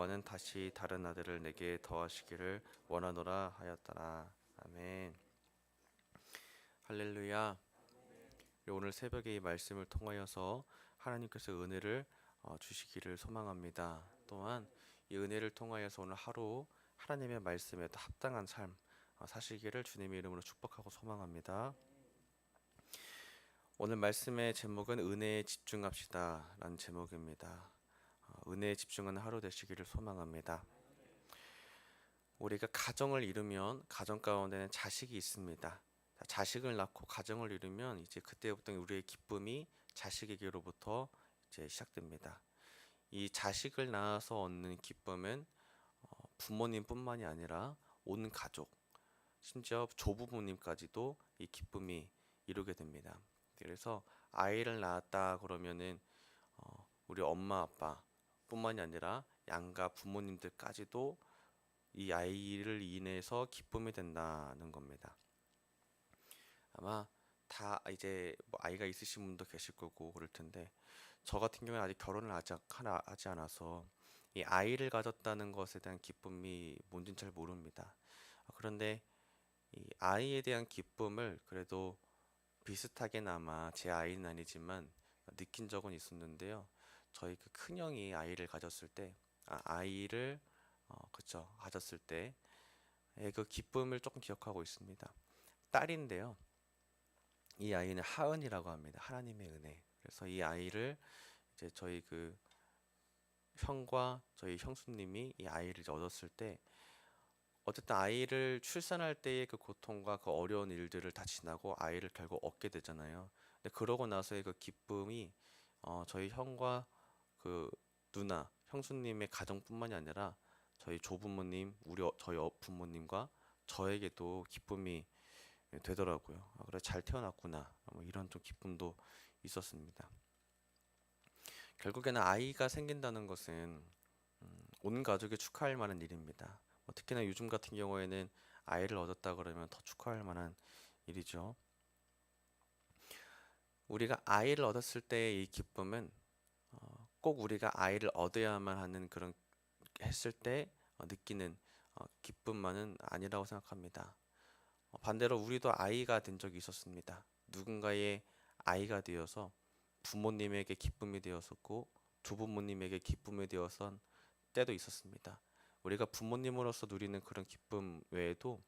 여호와는 다시 다른 아들을 내게 더하시기를 원하노라 하였더라. 아멘. 할렐루야. 오늘 새벽에 이 말씀을 통하여서 하나님께서 은혜를 주시기를 소망합니다. 또한 이 은혜를 통하여서 오늘 하루 하나님의 말씀에 더 합당한 삶 사시기를 주님의 이름으로 축복하고 소망합니다. 오늘 말씀의 제목은 은혜에 집중합시다 라는 제목입니다. 은혜에 집중하는 하루 되시기를 소망합니다. 우리가 가정을 이루면 가정 가운데는 자식이 있습니다. 자식을 낳고 가정을 이루면 이제 그때부터 우리의 기쁨이 자식에게로부터 이제 시작됩니다. 이 자식을 낳아서 얻는 기쁨은 부모님뿐만이 아니라 온 가족, 심지어 조부모님까지도 이 기쁨이 이루게 됩니다. 그래서 아이를 낳았다 그러면은 우리 엄마 아빠뿐만이 아니라 양가 부모님들까지도 이 아이를 인해서 기쁨이 된다는 겁니다. 아마 다 이제 뭐 아이가 있으신 분도 계실 거고 그럴 텐데 저 같은 경우는 아직 결혼을 하지 않아서 이 아이를 가졌다는 것에 대한 기쁨이 뭔지는 잘 모릅니다. 그런데 이 아이에 대한 기쁨을 그래도 비슷하게나마 제 아이는 아니지만 느낀 적은 있었는데요. 저희 그 큰형이 아이를 가졌을 때, 아이를 그쵸 가졌을 때 그 기쁨을 조금 기억하고 있습니다. 딸인데요. 이 아이는 하은이라고 합니다. 하나님의 은혜. 그래서 이 아이를 이제 저희 그 형과 저희 형수님이 이 아이를 이제 얻었을 때 어쨌든 아이를 출산할 때의 그 고통과 그 어려운 일들을 다 지나고 아이를 결국 얻게 되잖아요. 근데 그러고 나서의 그 기쁨이 저희 형과 그 누나, 형수님의 가정뿐만이 아니라 저희 조부모님, 저희 부모님과 저에게도 기쁨이 되더라고요. 그래 잘 태어났구나. 뭐 이런 좀 기쁨도 있었습니다. 결국에는 아이가 생긴다는 것은 온 가족이 축하할 만한 일입니다. 특히나 요즘 같은 경우에는 아이를 얻었다 그러면 더 축하할 만한 일이죠. 우리가 아이를 얻었을 때의 이 기쁨은 꼭 우리가 아이를 얻어야만 하는 그런 했을 때 느끼는 기쁨만은 아니라고 생각합니다. 반대로 우리도 아이가 된 적이 있었습니다. 누군가의 아이가 되어서 부모님에게 기쁨이 되었었고 조부모님에게 기쁨이 되어선 때도 있었습니다. 우리가 부모님으로서 누리는 그런 기쁨 외에도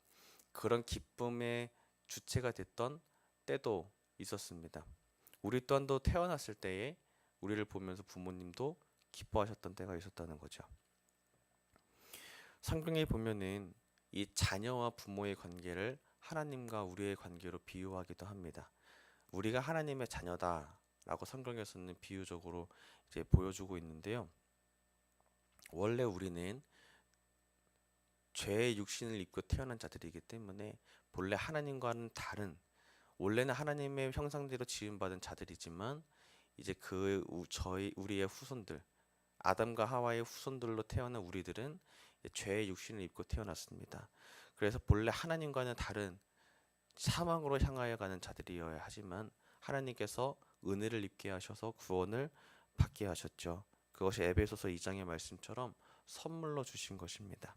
그런 기쁨의 주체가 됐던 때도 있었습니다. 우리 또한도 태어났을 때에 우리를 보면서 부모님도 기뻐하셨던 때가 있었다는 거죠. 성경에 보면은 이 자녀와 부모의 관계를 하나님과 우리의 관계로 비유하기도 합니다. 우리가 하나님의 자녀다라고 성경에서는 비유적으로 이제 보여주고 있는데요. 원래 우리는 죄의 육신을 입고 태어난 자들이기 때문에 본래 하나님과는 다른 원래는 하나님의 형상대로 지음받은 자들이지만 이제 우리의 후손들 아담과 하와의 후손들로 태어난 우리들은 죄의 육신을 입고 태어났습니다. 그래서 본래 하나님과는 다른 사망으로 향하여 가는 자들이어야 하지만 하나님께서 은혜를 입게 하셔서 구원을 받게 하셨죠. 그것이 에베소서 2장의 말씀처럼 선물로 주신 것입니다.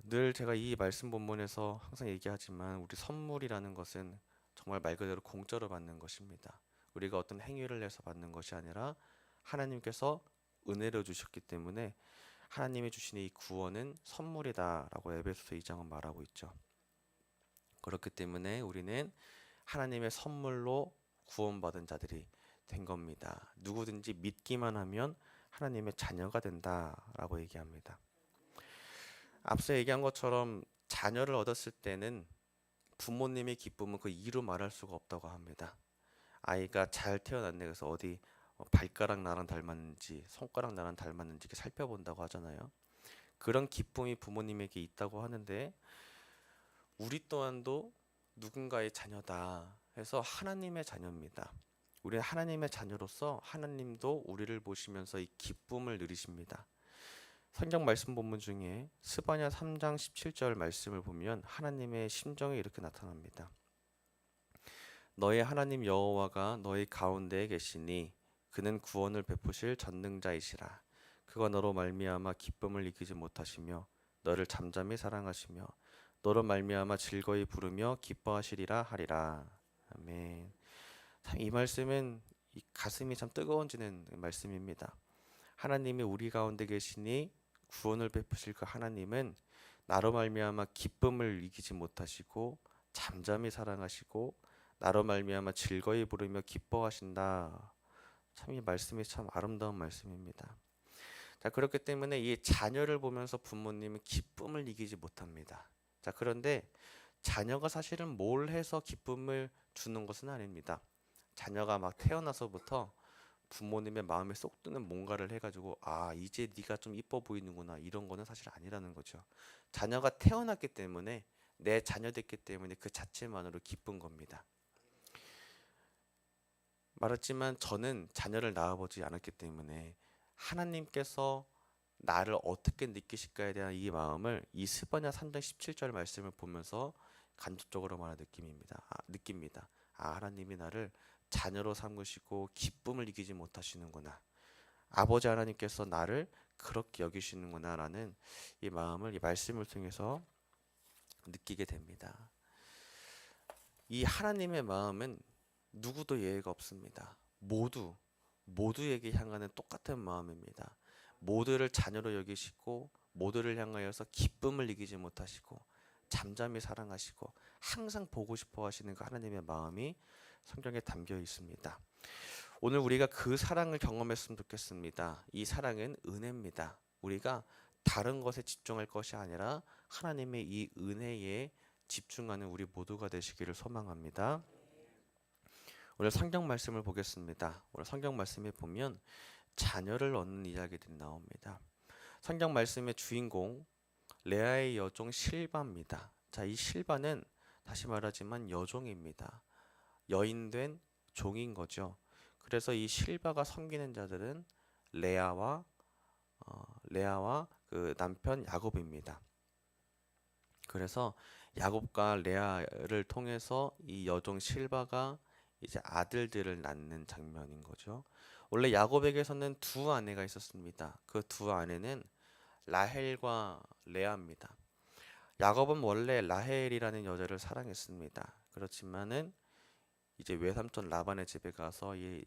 늘 제가 이 말씀 본문에서 항상 얘기하지만 우리 선물이라는 것은 정말 말 그대로 공짜로 받는 것입니다. 우리가 어떤 행위를 해서 받는 것이 아니라 하나님께서 은혜로 주셨기 때문에 하나님이 주신 이 구원은 선물이다라고 에베소서 2장은 말하고 있죠. 그렇기 때문에 우리는 하나님의 선물로 구원받은 자들이 된 겁니다. 누구든지 믿기만 하면 하나님의 자녀가 된다라고 얘기합니다. 앞서 얘기한 것처럼 자녀를 얻었을 때는 부모님의 기쁨은 그 이루 말할 수가 없다고 합니다. 아이가 잘 태어났네 그래서 어디 발가락 나랑 닮았는지 손가락 나랑 닮았는지 살펴본다고 하잖아요. 그런 기쁨이 부모님에게 있다고 하는데 우리 또한도 누군가의 자녀다 해서 하나님의 자녀입니다. 우리는 하나님의 자녀로서 하나님도 우리를 보시면서 이 기쁨을 누리십니다. 성경 말씀 본문 중에 스바냐 3장 17절 말씀을 보면 하나님의 심정이 이렇게 나타납니다. 너의 하나님 여호와가 너희 가운데에 계시니 그는 구원을 베푸실 전능자이시라. 그가 너로 말미암아 기쁨을 이기지 못하시며 너를 잠잠히 사랑하시며 너로 말미암아 즐거이 부르며 기뻐하시리라 하리라. 아멘. 참 이 말씀은 이 가슴이 참 뜨거워지는 말씀입니다. 하나님이 우리 가운데 계시니 구원을 베푸실 그 하나님은 나로 말미암아 기쁨을 이기지 못하시고 잠잠히 사랑하시고 나로 말미암아 즐거이 부르며 기뻐하신다. 참 이 말씀이 참 아름다운 말씀입니다. 자, 그렇기 때문에 이 자녀를 보면서 부모님은 기쁨을 이기지 못합니다. 자, 그런데 자녀가 사실은 뭘 해서 기쁨을 주는 것은 아닙니다. 자녀가 막 태어나서부터 부모님의 마음에 쏙 드는 뭔가를 해가지고 아 이제 네가 좀 이뻐 보이는구나 이런 거는 사실 아니라는 거죠. 자녀가 태어났기 때문에 내 자녀 됐기 때문에 그 자체만으로 기쁜 겁니다. 말했지만 저는 자녀를 낳아보지 않았기 때문에 하나님께서 나를 어떻게 느끼실까에 대한 이 마음을 이 스바냐 3장 17절 말씀을 보면서 간접적으로만 느낍니다. 아, 하나님이 나를 자녀로 삼으시고 기쁨을 이기지 못하시는구나. 아버지 하나님께서 나를 그렇게 여기시는구나라는 이 마음을 이 말씀을 통해서 느끼게 됩니다. 이 하나님의 마음은 누구도 예외가 없습니다. 모두에게 향하는 똑같은 마음입니다. 모두를 자녀로 여기시고 모두를 향하여서 기쁨을 이기지 못하시고 잠잠히 사랑하시고 항상 보고 싶어 하시는 그 하나님의 마음이 성경에 담겨 있습니다. 오늘 우리가 그 사랑을 경험했으면 좋겠습니다. 이 사랑은 은혜입니다. 우리가 다른 것에 집중할 것이 아니라 하나님의 이 은혜에 집중하는 우리 모두가 되시기를 소망합니다. 오늘 성경 말씀을 보겠습니다. 오늘 성경 말씀에 보면 자녀를 얻는 이야기들이 나옵니다. 성경 말씀의 주인공 레아의 여종 실바입니다. 자, 이 실바는 다시 말하지만 여종입니다. 여인된 종인 거죠. 그래서 이 실바가 섬기는 자들은 레아와 그 남편 야곱입니다. 그래서 야곱과 레아를 통해서 이 여종 실바가 이제 아들들을 낳는 장면인 거죠. 원래 야곱에게서는 두 아내가 있었습니다. 그 두 아내는 라헬과 레아입니다. 야곱은 원래 라헬이라는 여자를 사랑했습니다. 그렇지만은 이제 외삼촌 라반의 집에 가서 이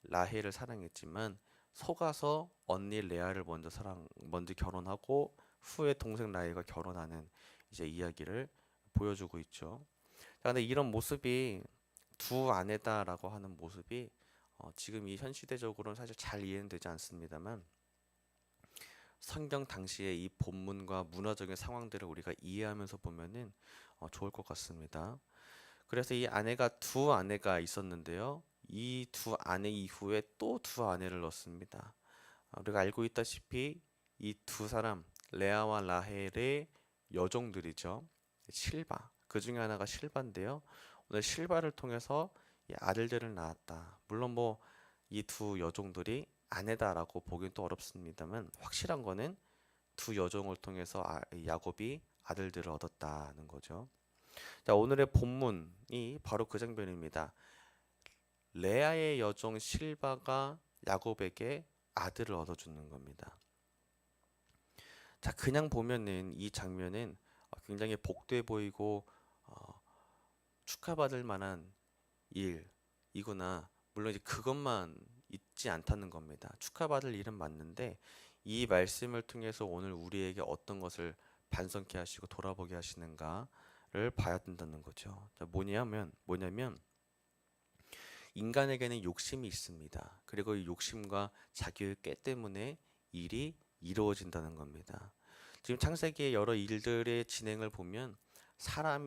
라헬을 사랑했지만 속아서 언니 레아를 먼저 결혼하고 후에 동생 라헬과 결혼하는 이제 이야기를 보여주고 있죠. 자, 근데 이런 모습이 두 아내다라고 하는 모습이 지금 이 현 시대적으로는 사실 잘 이해는 되지 않습니다만 성경 당시의 이 본문과 문화적인 상황들을 우리가 이해하면서 보면은 좋을 것 같습니다. 그래서 이 아내가 두 아내가 있었는데요. 이 두 아내 이후에 또 두 아내를 넣습니다. 우리가 알고 있다시피 이 두 사람 레아와 라헬의 여종들이죠. 실바. 그 중에 하나가 실바인데요. 오늘 실바를 통해서 이 아들들을 낳았다. 물론 뭐 이 두 여종들이 아내다라고 보기는 또 어렵습니다만 확실한 거는 두 여종을 통해서 야곱이 아들들을 얻었다는 거죠. 자, 오늘의 본문이 바로 그 장면입니다. 레아의 여종 실바가 야곱에게 아들을 얻어주는 겁니다. 자, 그냥 보면은 이 장면은 굉장히 복돼 보이고 축하받을 만한 일이구나. 물론 이제 그것만 있지 않다는 겁니다. 축하받을 일은 맞는데 이 말씀을 통해서 오늘 우리에게 어떤 것을 반성케 하시고 돌아보게 하시는가를 봐야 된다는 거죠. 자, 뭐냐면 인간에게는 욕심이 있습니다. 그리고 이 욕심과 자기의 꾀 때문에 일이 이루어진다는 겁니다. 지금 창세기의 여러 일들의 진행을 보면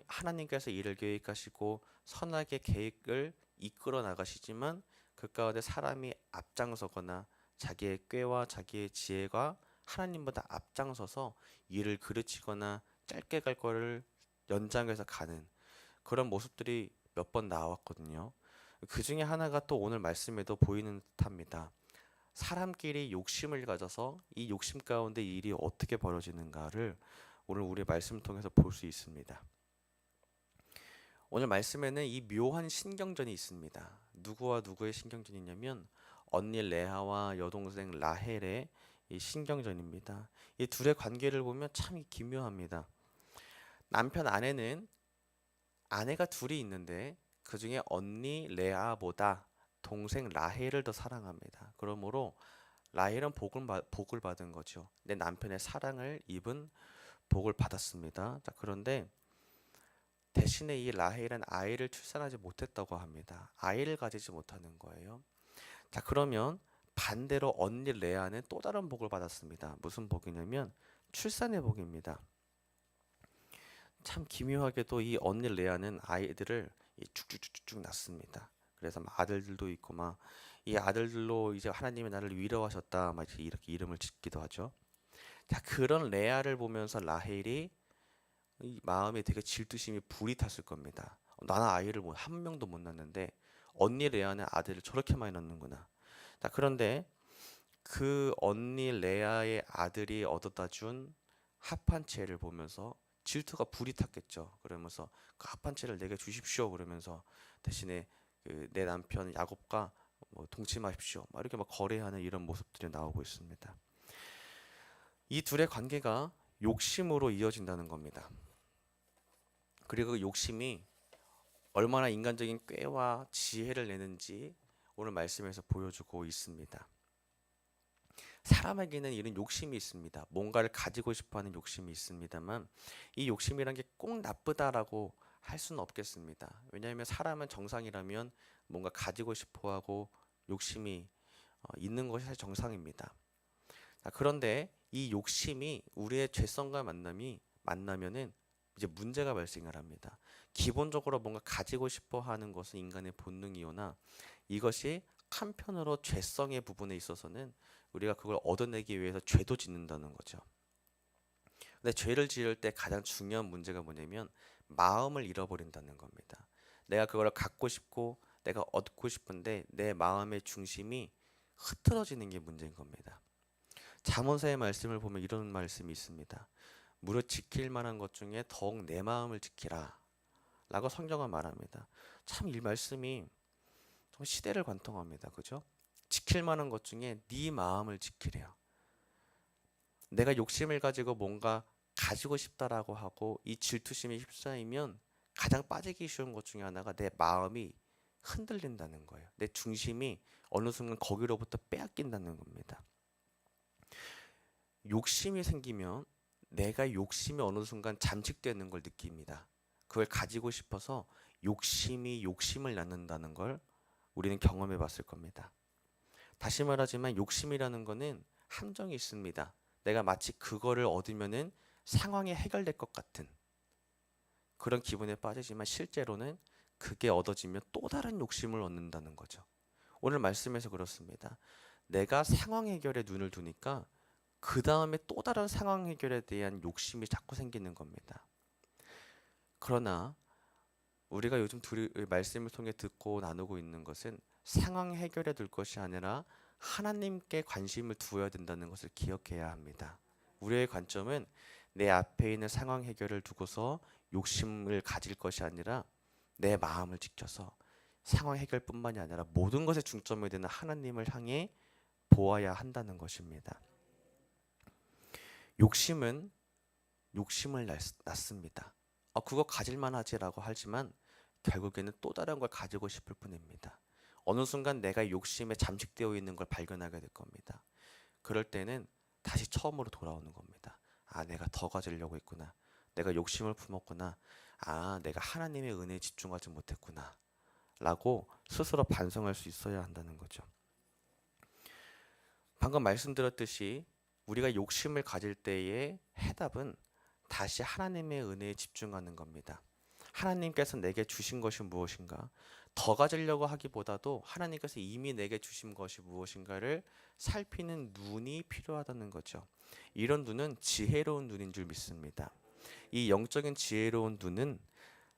하나님께서 일을 계획하시고 선하게 계획을 이끌어 나가시지만 그 가운데 사람이 앞장서거나 자기의 꾀와 자기의 지혜가 하나님보다 앞장서서 일을 그르치거나 짧게 갈 거를 연장해서 가는 그런 모습들이 몇 번 나왔거든요. 그 중에 하나가 또 오늘 말씀에도 보이는 듯합니다. 사람끼리 욕심을 가져서 이 욕심 가운데 일이 어떻게 벌어지는가를 오늘 우리 말씀을 통해서 볼 수 있습니다. 오늘 말씀에는 이 묘한 신경전이 있습니다. 누구와 누구의 신경전이냐면 언니 레아와 여동생 라헬의 이 신경전입니다. 이 둘의 관계를 보면 참 기묘합니다. 남편 아내는 아내가 둘이 있는데 그 중에 언니 레아보다 동생 라헬을 더 사랑합니다. 그러므로 라헬은 복을 받은 거죠. 내 남편의 사랑을 입은 복을 받았습니다. 자, 그런데 대신에 이 라헬은 아이를 출산하지 못했다고 합니다. 아이를 가지지 못하는 거예요. 자, 그러면 반대로 언니 레아는 또 다른 복을 받았습니다. 무슨 복이냐면 출산의 복입니다. 참 기묘하게도 이 언니 레아는 아이들을 쭉쭉쭉쭉 낳습니다. 그래서 막 아들들도 있고 막 이 아들들로 이제 하나님이 나를 위로하셨다 막 이렇게 이름을 짓기도 하죠. 자, 그런 레아를 보면서 라헬이 이 마음에 되게 질투심이 불이 탔을 겁니다. 나는 아이를 뭐 한 명도 못 낳는데 언니 레아는 아들을 저렇게 많이 낳는구나. 자, 그런데 그 언니 레아의 아들이 얻어다 준 합한 채를 보면서 질투가 불이 탔겠죠. 그러면서 그 합한 채를 내게 주십시오. 그러면서 대신에 그내 남편 야곱과 뭐 동침하십시오. 막 이렇게 막 거래하는 이런 모습들이 나오고 있습니다. 이 둘의 관계가 욕심으로 이어진다는 겁니다. 그리고 그 욕심이 얼마나 인간적인 꾀와 지혜를 내는지 오늘 말씀에서 보여주고 있습니다. 사람에게는 이런 욕심이 있습니다. 뭔가를 가지고 싶어하는 욕심이 있습니다만 이 욕심이란 게 꼭 나쁘다라고 할 수는 없겠습니다. 왜냐하면 사람은 정상이라면 뭔가 가지고 싶어하고 욕심이 있는 것이 사실 정상입니다. 자, 그런데 이 욕심이 우리의 죄성과 만나면은 이제 문제가 발생을 합니다. 기본적으로 뭔가 가지고 싶어 하는 것은 인간의 본능이오나 이것이 한편으로 죄성의 부분에 있어서는 우리가 그걸 얻어내기 위해서 죄도 짓는다는 거죠. 근데 죄를 지을 때 가장 중요한 문제가 뭐냐면 마음을 잃어버린다는 겁니다. 내가 그걸 갖고 싶고 내가 얻고 싶은데 내 마음의 중심이 흐트러지는 게 문제인 겁니다. 잠언서의 말씀을 보면 이런 말씀이 있습니다. 무릇 지킬 만한 것 중에 더욱 내 마음을 지키라 라고 성경은 말합니다. 참 이 말씀이 좀 시대를 관통합니다. 그죠? 지킬 만한 것 중에 네 마음을 지키래요. 내가 욕심을 가지고 뭔가 가지고 싶다라고 하고 이 질투심에 휩싸이면 가장 빠지기 쉬운 것 중에 하나가 내 마음이 흔들린다는 거예요. 내 중심이 어느 순간 거기로부터 빼앗긴다는 겁니다. 욕심이 생기면 내가 욕심이 어느 순간 잠식되는 걸 느낍니다. 그걸 가지고 싶어서 욕심이 욕심을 낳는다는 걸 우리는 경험해 봤을 겁니다. 다시 말하지만 욕심이라는 거는 함정이 있습니다. 내가 마치 그거를 얻으면은 상황이 해결될 것 같은 그런 기분에 빠지지만 실제로는 그게 얻어지면 또 다른 욕심을 얻는다는 거죠. 오늘 말씀에서 그렇습니다. 내가 상황 해결에 눈을 두니까 그 다음에 또 다른 상황 해결에 대한 욕심이 자꾸 생기는 겁니다. 그러나 우리가 요즘 둘이 말씀을 통해 듣고 나누고 있는 것은 상황 해결에 둘 것이 아니라 하나님께 관심을 두어야 된다는 것을 기억해야 합니다. 우리의 관점은 내 앞에 있는 상황 해결을 두고서 욕심을 가질 것이 아니라 내 마음을 지켜서 상황 해결뿐만이 아니라 모든 것에 중점이 되는 하나님을 향해 보아야 한다는 것입니다. 욕심은 욕심을 낳습니다. 그거 가질만 하지라고 하지만 결국에는 또 다른 걸 가지고 싶을 뿐입니다. 어느 순간 내가 욕심에 잠식되어 있는 걸 발견하게 될 겁니다. 그럴 때는 다시 처음으로 돌아오는 겁니다. 내가 더 가지려고 했구나. 내가 욕심을 품었구나. 내가 하나님의 은혜에 집중하지 못했구나. 라고 스스로 반성할 수 있어야 한다는 거죠. 방금 말씀드렸듯이 우리가 욕심을 가질 때의 해답은 다시 하나님의 은혜에 집중하는 겁니다. 하나님께서 내게 주신 것이 무엇인가? 더 가지려고 하기보다도 하나님께서 이미 내게 주신 것이 무엇인가를 살피는 눈이 필요하다는 거죠. 이런 눈은 지혜로운 눈인 줄 믿습니다. 이 영적인 지혜로운 눈은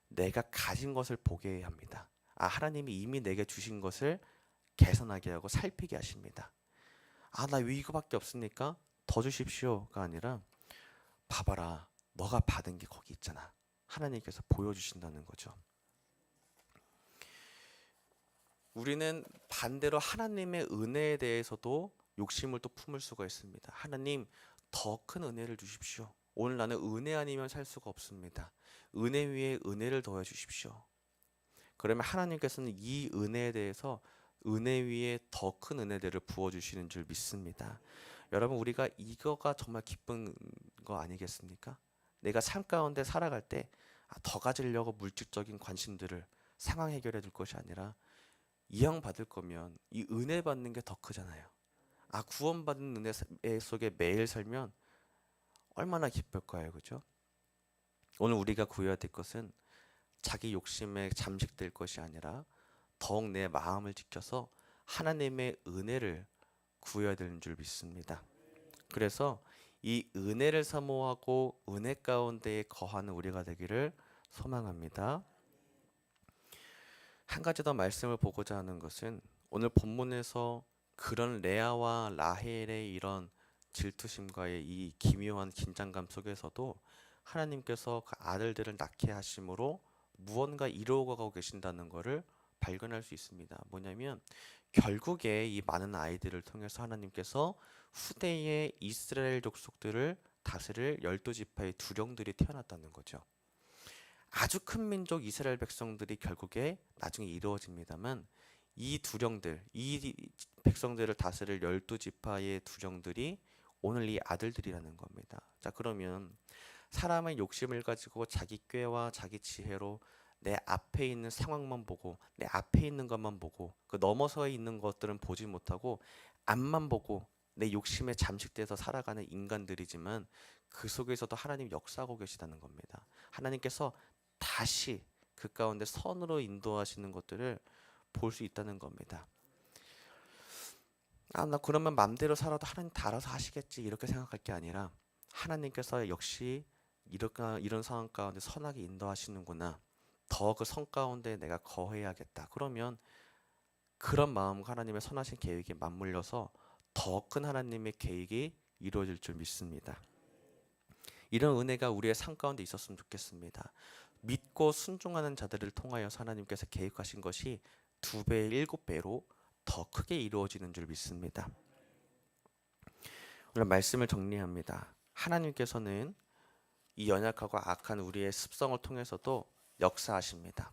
내가 가진 것을 보게 합니다. 하나님이 이미 내게 주신 것을 개선하게 하고 살피게 하십니다. 나 왜 이거밖에 없습니까? 더 주십시오가 아니라 봐봐라. 너가 받은 게 거기 있잖아. 하나님께서 보여주신다는 거죠. 우리는 반대로 하나님의 은혜에 대해서도 욕심을 또 품을 수가 있습니다. 하나님, 더 큰 은혜를 주십시오. 오늘 나는 은혜 아니면 살 수가 없습니다. 은혜 위에 은혜를 더해 주십시오. 그러면 하나님께서는 이 은혜에 대해서 은혜 위에 더 큰 은혜들을 부어주시는 줄 믿습니다. 여러분, 우리가 이거가 정말 기쁜 거 아니겠습니까? 내가 삶 가운데 살아갈 때 더 가지려고 물질적인 관심들을 상황 해결해 줄 것이 아니라 이왕 받을 거면 이 은혜 받는 게 더 크잖아요. 구원받은 은혜 속에 매일 살면 얼마나 기쁠까요, 그죠? 오늘 우리가 구해야 될 것은 자기 욕심에 잠식될 것이 아니라 더욱 내 마음을 지켜서 하나님의 은혜를 구해야 되는 줄 믿습니다. 그래서 이 은혜를 사모하고 은혜 가운데에 거하는 우리가 되기를 소망합니다. 한 가지 더 말씀을 보고자 하는 것은 오늘 본문에서 그런 레아와 라헬의 이런 질투심과의 이 기묘한 긴장감 속에서도 하나님께서 그 아들들을 낳게 하심으로 무언가 이루어가고 계신다는 것을 발견할 수 있습니다. 뭐냐면 결국에 이 많은 아이들을 통해서 하나님께서 후대의 이스라엘 족속들을 다스릴 12지파의 두령들이 태어났다는 거죠. 아주 큰 민족 이스라엘 백성들이 결국에 나중에 이루어집니다만 이 두령들, 이 백성들을 다스릴 12지파의 두령들이 오늘 이 아들들이라는 겁니다. 자, 그러면 사람의 욕심을 가지고 자기 꾀와 자기 지혜로 내 앞에 있는 상황만 보고 내 앞에 있는 것만 보고 그 넘어서 있는 것들은 보지 못하고 앞만 보고 내 욕심에 잠식돼서 살아가는 인간들이지만 그 속에서도 하나님 역사하고 계시다는 겁니다. 하나님께서 다시 그 가운데 선으로 인도하시는 것들을 볼 수 있다는 겁니다. 나 그러면 맘대로 살아도 하나님 다 알아서 하시겠지 이렇게 생각할 게 아니라 하나님께서 역시 이런 상황 가운데 선하게 인도하시는구나. 더 그 선 가운데 내가 거해야겠다. 그러면 그런 마음과 하나님의 선하신 계획에 맞물려서 더 큰 하나님의 계획이 이루어질 줄 믿습니다. 이런 은혜가 우리의 삶 가운데 있었으면 좋겠습니다. 믿고 순종하는 자들을 통하여 하나님께서 계획하신 것이 2배, 7배로 더 크게 이루어지는 줄 믿습니다. 오늘 말씀을 정리합니다. 하나님께서는 이 연약하고 악한 우리의 습성을 통해서도 역사하십니다.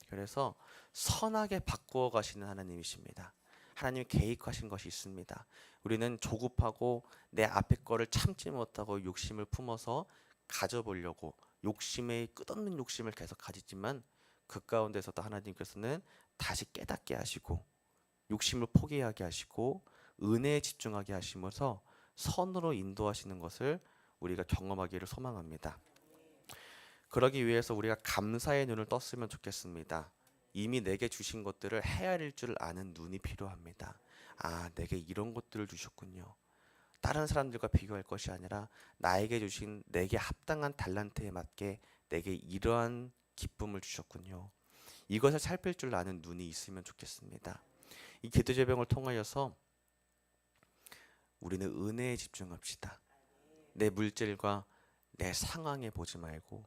그래서 선하게 바꾸어 가시는 하나님이십니다. 하나님이 계획하신 것이 있습니다. 우리는 조급하고 내 앞에 거를 참지 못하고 욕심을 품어서 가져보려고 욕심에 끝없는 욕심을 계속 가지지만 그 가운데서도 하나님께서는 다시 깨닫게 하시고 욕심을 포기하게 하시고 은혜에 집중하게 하시면서 선으로 인도하시는 것을 우리가 경험하기를 소망합니다. 그러기 위해서 우리가 감사의 눈을 떴으면 좋겠습니다. 이미 내게 주신 것들을 헤아릴 줄 아는 눈이 필요합니다. 내게 이런 것들을 주셨군요. 다른 사람들과 비교할 것이 아니라 나에게 주신 내게 합당한 달란트에 맞게 내게 이러한 기쁨을 주셨군요. 이것을 살필 줄 아는 눈이 있으면 좋겠습니다. 이 기도제병을 통하여서 우리는 은혜에 집중합시다. 내 물질과 내 상황에 보지 말고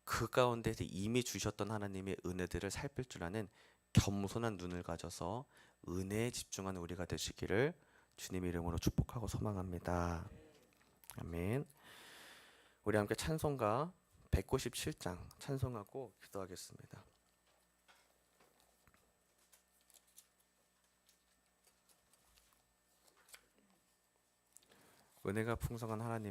그 가운데서 이미 주셨던 하나님의 은혜들을 살필 줄 아는 겸손한 눈을 가져서 은혜에 집중하는 우리가 되시기를 주님 이름으로 축복하고 소망합니다. 아멘. 우리 함께 찬송가 197장 찬송하고 기도하겠습니다. 은혜가 풍성한 하나님